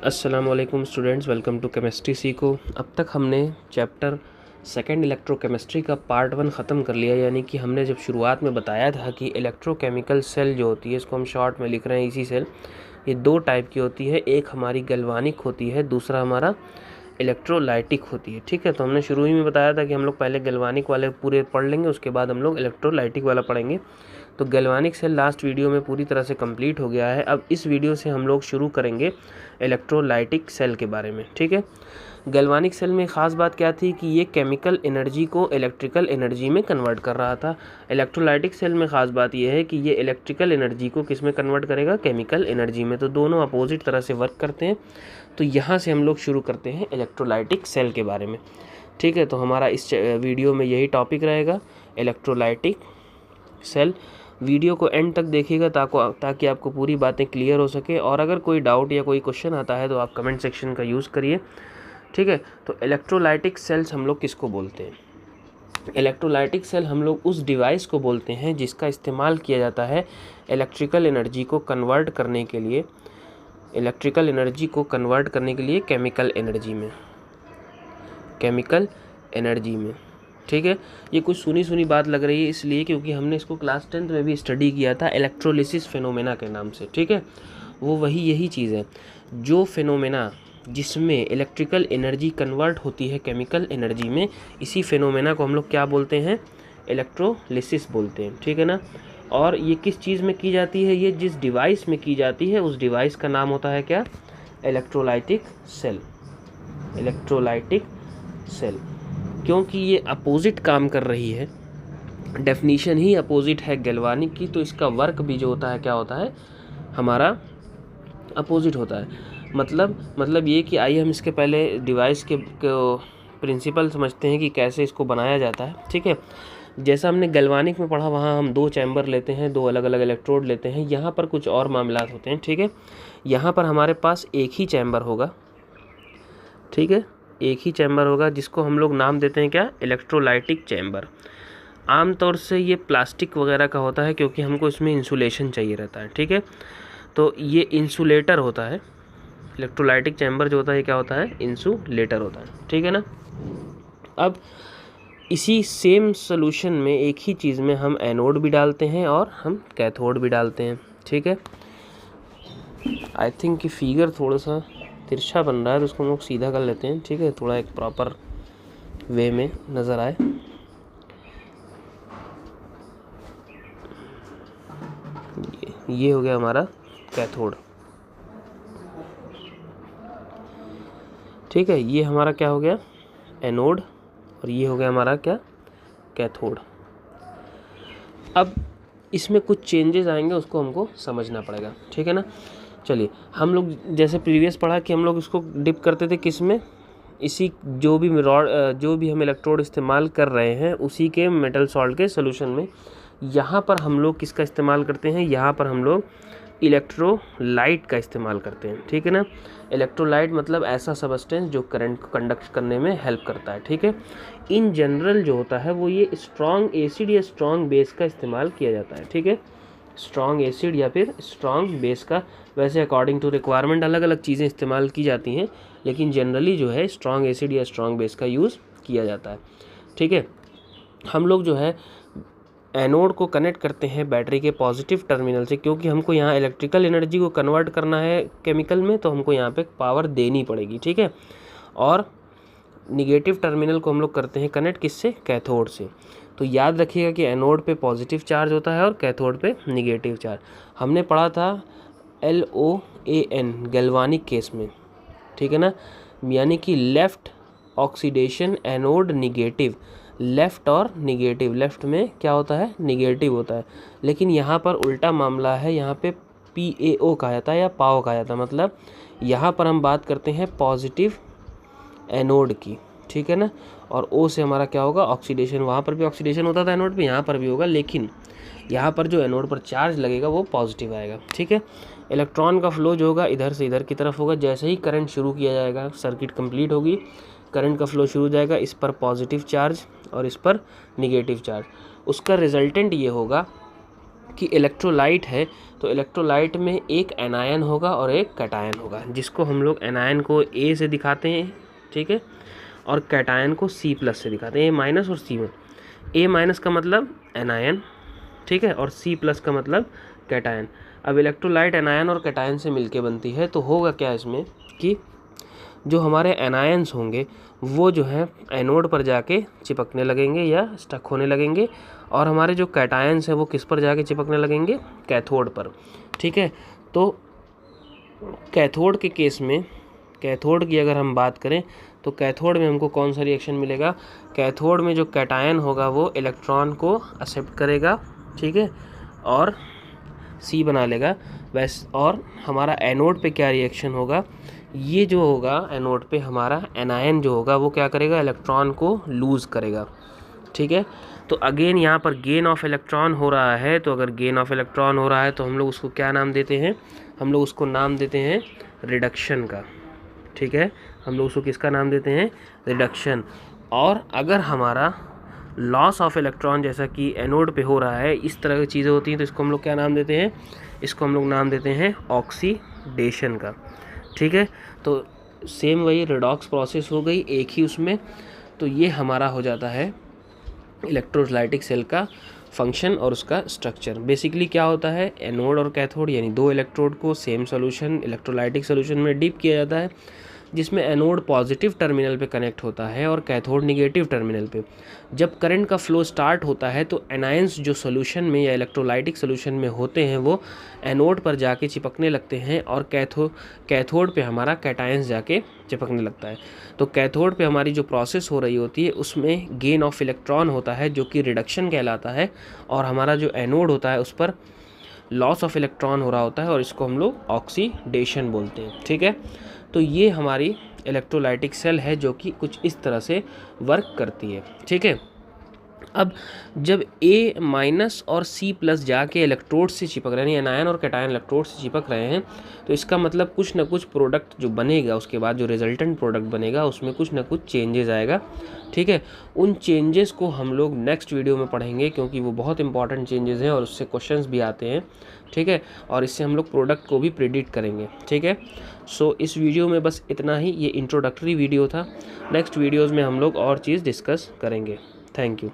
अस्सलाम वालेकुम students, welcome to chemistry सीखो। अब तक हमने चैप्टर सेकंड इलेक्ट्रोकेमिस्ट्री का पार्ट 1 ख़त्म कर लिया। यानी कि हमने जब शुरुआत में बताया था कि इलेक्ट्रोकेमिकल सेल जो होती है, इसको हम शॉर्ट में लिख रहे हैं इसी सेल, ये दो टाइप की होती है। एक हमारी गैल्वानिक होती है, दूसरा हमारा इलेक्ट्रोलाइटिक होती है। ठीक है, तो हमने शुरू ही में बताया था कि हम लोग पहले गैल्वानिक वाले पूरे पढ़ लेंगे, उसके बाद हम लोग इलेक्ट्रोलाइटिक वाला पढ़ेंगे। तो गैल्वानिक सेल लास्ट वीडियो में पूरी तरह से कंप्लीट हो गया है। अब इस वीडियो से हम लोग शुरू करेंगे इलेक्ट्रोलाइटिक सेल के बारे में। ठीक है, गैल्वानिक सेल में ख़ास बात क्या थी कि ये केमिकल एनर्जी को इलेक्ट्रिकल एनर्जी में कन्वर्ट कर रहा था। इलेक्ट्रोलाइटिक सेल में ख़ास बात यह है कि ये इलेक्ट्रिकल एनर्जी को किस में कन्वर्ट करेगा, केमिकल एनर्जी में। तो दोनों अपोजिट तरह से वर्क करते हैं। तो यहाँ से हम लोग शुरू करते हैं इलेक्ट्रोलाइटिक सेल के बारे में। ठीक है, तो हमारा इस वीडियो में यही टॉपिक रहेगा, इलेक्ट्रोलाइटिक सेल। वीडियो को एंड तक देखिएगा ताकि आपको पूरी बातें क्लियर हो सके। और अगर कोई डाउट या कोई क्वेश्चन आता है तो आप कमेंट सेक्शन का यूज़ करिए। ठीक है, तो इलेक्ट्रोलाइटिक सेल्स हम लोग किसको बोलते हैं? इलेक्ट्रोलाइटिक सेल हम लोग उस डिवाइस को बोलते हैं जिसका इस्तेमाल किया जाता है इलेक्ट्रिकल एनर्जी को कन्वर्ट करने के लिए, केमिकल एनर्जी में। ठीक है, ये कुछ सुनी बात लग रही है इसलिए क्योंकि हमने इसको क्लास 10th में भी स्टडी किया था इलेक्ट्रोलिसिस फेनोमेना के नाम से। ठीक है, वो यही चीज़ है, जो फेनोमेना जिसमें इलेक्ट्रिकल एनर्जी कन्वर्ट होती है केमिकल एनर्जी में, इसी फेनोमेना को हम लोग क्या बोलते हैं? इलेक्ट्रोलिसिस बोलते हैं। ठीक है ना। और ये किस चीज़ में की जाती है? ये जिस डिवाइस में की जाती है उस डिवाइस का नाम होता है क्या? Electrolytic cell. क्योंकि ये अपोजिट काम कर रही है, डेफिनीशन ही अपोजिट है गैल्वानिक की, तो इसका वर्क भी जो होता है क्या होता है? हमारा अपोजिट होता है। मतलब ये कि आइए हम इसके पहले डिवाइस के प्रिंसिपल समझते हैं कि कैसे इसको बनाया जाता है। ठीक है, जैसा हमने गैल्वानिक में पढ़ा, वहाँ हम 2 चैम्बर लेते हैं, 2 अलग अलग इलेक्ट्रोड लेते हैं। यहाँ पर कुछ और मामलात होते हैं। ठीक है, यहाँ पर हमारे पास एक ही चैम्बर होगा। ठीक है, एक ही चैम्बर होगा जिसको हम लोग नाम देते हैं क्या? Electrolytic chamber. आमतौर से ये प्लास्टिक वगैरह का होता है क्योंकि हमको इसमें इंसुलेशन चाहिए रहता है। ठीक है, तो ये इंसुलेटर होता है। इलेक्ट्रोलाइटिक चैम्बर जो होता है क्या होता है? इंसुलेटर होता है। ठीक है ना। अब इसी सेम सोल्यूशन में एक ही चीज़ में हम एनोड भी डालते हैं और हम कैथोड भी डालते हैं। ठीक है, आई थिंक कि फिगर थोड़ा सा तिरछा बन रहा है तो उसको हम लोग सीधा कर लेते हैं। ठीक है, थोड़ा एक प्रॉपर वे में नज़र आए। ये हो गया हमारा कैथोड। ठीक है, ये हमारा क्या हो गया? एनोड। और ये हो गया हमारा क्या? कैथोड। अब इसमें कुछ चेंजेस आएंगे, उसको हमको समझना पड़ेगा। ठीक है ना। चलिए, हम लोग जैसे प्रीवियस पढ़ा कि हम लोग इसको डिप करते थे किस में? इसी जो भी हम इलेक्ट्रोड इस्तेमाल कर रहे हैं उसी के मेटल सॉल्ट के सोल्यूशन में। यहाँ पर हम लोग किसका इस्तेमाल करते हैं? यहाँ पर हम लोग इलेक्ट्रोलाइट का इस्तेमाल करते हैं। ठीक है ना। इलेक्ट्रोलाइट मतलब ऐसा सबस्टेंस जो करंट को कंडक्ट करने में हेल्प करता है। ठीक है, इन जनरल जो होता है वो ये स्ट्रॉन्ग एसिड या स्ट्रॉन्ग बेस का इस्तेमाल किया जाता है। ठीक है, स्ट्रॉन्ग एसिड या फिर स्ट्रॉन्ग बेस का। वैसे अकॉर्डिंग टू रिक्वायरमेंट अलग अलग चीज़ें इस्तेमाल की जाती हैं, लेकिन जनरली जो है स्ट्रॉन्ग एसिड या स्ट्रॉन्ग बेस का यूज़ किया जाता है। ठीक है, हम लोग जो है एनोड को कनेक्ट करते हैं बैटरी के पॉजिटिव टर्मिनल से, क्योंकि हमको यहाँ इलेक्ट्रिकल एनर्जी को कन्वर्ट करना है केमिकल में, तो हमको यहाँ पे पावर देनी पड़ेगी। ठीक है, और निगेटिव टर्मिनल को हम लोग करते हैं कनेक्ट किससे? कैथोड से। तो याद रखिएगा कि एनोड पे पॉजिटिव चार्ज होता है और कैथोड पे निगेटिव चार्ज। हमने पढ़ा था LOAN गैल्वानिक केस में। ठीक है ना, यानी कि left oxidation anode negative. Left और निगेटिव, लेफ़्ट में क्या होता है? निगेटिव होता है। लेकिन यहाँ पर उल्टा मामला है, यहाँ पे PAO कहा जाता है या पाओ कहा जाता है। मतलब यहाँ पर हम बात करते हैं पॉजिटिव एनोड की। ठीक है ना, और O से हमारा क्या होगा? ऑक्सीडेशन। वहाँ पर भी ऑक्सीडेशन होता था एनोड पे, यहाँ पर भी होगा, लेकिन यहाँ पर जो एनोड पर चार्ज लगेगा वो पॉजिटिव आएगा। ठीक है, इलेक्ट्रॉन का फ्लो जो होगा इधर से इधर की तरफ होगा। जैसे ही करंट शुरू किया जाएगा, सर्किट कंप्लीट होगी, करंट का फ्लो शुरू हो जाएगा, इस पर पॉजिटिव चार्ज और इस पर निगेटिव चार्ज। उसका रिजल्टेंट ये होगा कि इलेक्ट्रोलाइट है तो इलेक्ट्रोलाइट में एक एनायन होगा और एक कैटायन होगा, जिसको हम लोग एनायन को ए से दिखाते हैं, ठीक है, और कैटायन को सी प्लस से दिखाते हैं, ए माइनस और सी में। ए माइनस का मतलब एनायन, ठीक है, और सी प्लस का मतलब कैटायन। अब इलेक्ट्रोलाइट एनायन और कैटायन से मिलके बनती है, तो होगा क्या इसमें कि जो हमारे एनायंस होंगे वो जो है एनोड पर जाके चिपकने लगेंगे या स्टक होने लगेंगे, और हमारे जो कैटायंस हैं वो किस पर जाके चिपकने लगेंगे, कैथोड पर, ठीक है। तो कैथोड के केस में, कैथोड की अगर हम बात करें तो कैथोड में हमको कौन सा रिएक्शन मिलेगा, कैथोड में जो कैटायन होगा वो इलेक्ट्रॉन को एक्सेप्ट करेगा, ठीक है, और सी बना लेगा वैसे। और हमारा एनोड पे क्या रिएक्शन होगा, ये जो होगा एनोड पे हमारा एनायन जो होगा वो क्या करेगा, इलेक्ट्रॉन को लूज़ करेगा, ठीक है। तो अगेन यहाँ पर गेन ऑफ इलेक्ट्रॉन हो रहा है, तो अगर गेन ऑफ इलेक्ट्रॉन हो रहा है तो हम लोग उसको क्या नाम देते हैं, हम लोग उसको नाम देते हैं रिडक्शन का, ठीक है, हम लोग उसको किसका नाम देते हैं, रिडक्शन। और अगर हमारा लॉस ऑफ इलेक्ट्रॉन जैसा कि एनोड पे हो रहा है, इस तरह की चीज़ें होती हैं, तो इसको हम लोग क्या नाम देते हैं, इसको हम लोग नाम देते हैं ऑक्सीडेशन का, ठीक है। तो सेम वही रिडॉक्स प्रोसेस हो गई एक ही उसमें। तो ये हमारा हो जाता है इलेक्ट्रोलाइटिक सेल का फंक्शन और उसका स्ट्रक्चर। बेसिकली क्या होता है, एनोड और कैथोड यानी दो इलेक्ट्रोड को सेम सोल्यूशन इलेक्ट्रोलाइटिक सोल्यूशन में डिप किया जाता है, जिसमें एनोड पॉजिटिव टर्मिनल पे कनेक्ट होता है और कैथोड निगेटिव टर्मिनल पे। जब करंट का फ्लो स्टार्ट होता है तो एनायंस जो सोल्यूशन में या इलेक्ट्रोलाइटिक सोल्यूशन में होते हैं वो एनोड पर जाके चिपकने लगते हैं, और कैथोड पे हमारा कैटायंस जाके चिपकने लगता है। तो कैथोड पे हमारी जो प्रोसेस हो रही होती है उसमें गेन ऑफ इलेक्ट्रॉन होता है जो कि रिडक्शन कहलाता है, और हमारा जो एनोड होता है उस पर लॉस ऑफ इलेक्ट्रॉन हो रहा होता है, और इसको हम लोग ऑक्सीडेशन बोलते हैं, ठीक है। तो ये हमारी इलेक्ट्रोलाइटिक सेल है जो कि कुछ इस तरह से वर्क करती है, ठीक है। अब जब ए माइनस और सी प्लस जाके इलेक्ट्रोड से चिपक रहे हैं, एनायन और कैटायन इलेक्ट्रोड से चिपक रहे हैं, तो इसका मतलब कुछ ना कुछ प्रोडक्ट जो बनेगा, उसके बाद जो रिजल्टेंट प्रोडक्ट बनेगा उसमें कुछ ना कुछ चेंजेस आएगा, ठीक है। उन चेंजेस को हम लोग नेक्स्ट वीडियो में पढ़ेंगे, क्योंकि वो बहुत इंपॉर्टेंट चेंजेस हैं और उससे क्वेश्चंस भी आते हैं, ठीक है, और इससे हम लोग प्रोडक्ट को भी प्रेडिक्ट करेंगे, ठीक है। सो इस वीडियो में बस इतना ही, ये इंट्रोडक्टरी वीडियो था। नेक्स्ट वीडियोज़ में हम लोग और चीज़ डिस्कस करेंगे। Thank you.